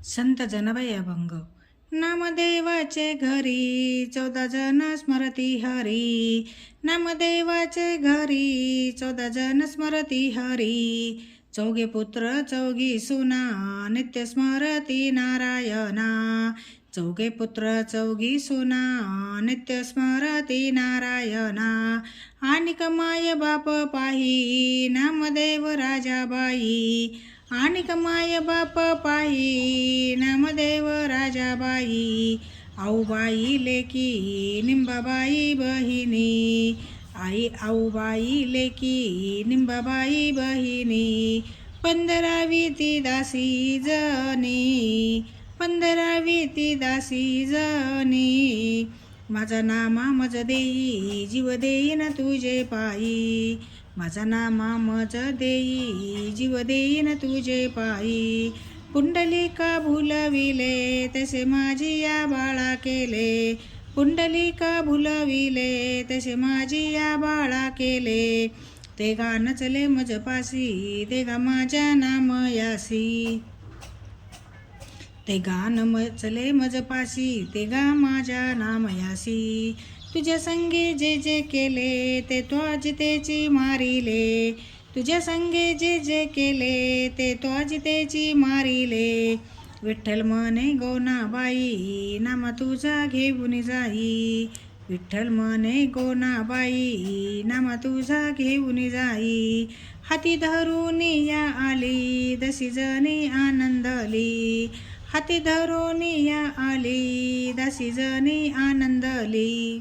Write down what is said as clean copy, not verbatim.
संत जनाबाई अभंग. नामदेवाचे घरी 14 जण स्मरती हरी. नामदेवाचे घरी 14 जण स्मरती हरी. चौघे पुत्र चौघी सुना नित्य स्मरती नारायणा. चौघे पुत्र चौघी सुना नित्य स्मरती नारायणा. आणि कमाय बाप पाही नामदेव राजाबाई. आणि कमाय बाप पाही नामदेव राजाबाई. आऊबाई लेकी निंबाबाई बहिणी. आऊबाई लेकी निंबाबाई बहिणी. 15वी ती दासी जनी. 15वी ती दासी जनी. माझा नामा मज देई जीव देईन तुझे पायी. माझा नामा मज देई जीव देईन तुझे पायी. पुंडलिका भुलविले तसे माझी या बाळा केले. पुंडलिका भुलविले तसे माझी या बाळा केले. ते गा नचले मज पासी ते गा माझ्या नाम यासी. ते गान चले मज पासी ते गा माझ्या नाम यासी. तुझ्या संगे जे जे केले ते त्वाजितेची मारिले. तुझ्या संगे जे जे केले ते त्वाजितेची मारिले. विठ्ठल म्हणे गोनाबाई नाम तुझा घेऊन जाई. विठ्ठल म्हणे गोनाबाई नाम तुझा घेऊन जाई. हाती धरून या आली दसी जणी आनंदली. हाती धरून या आली दसी जणी आनंदली.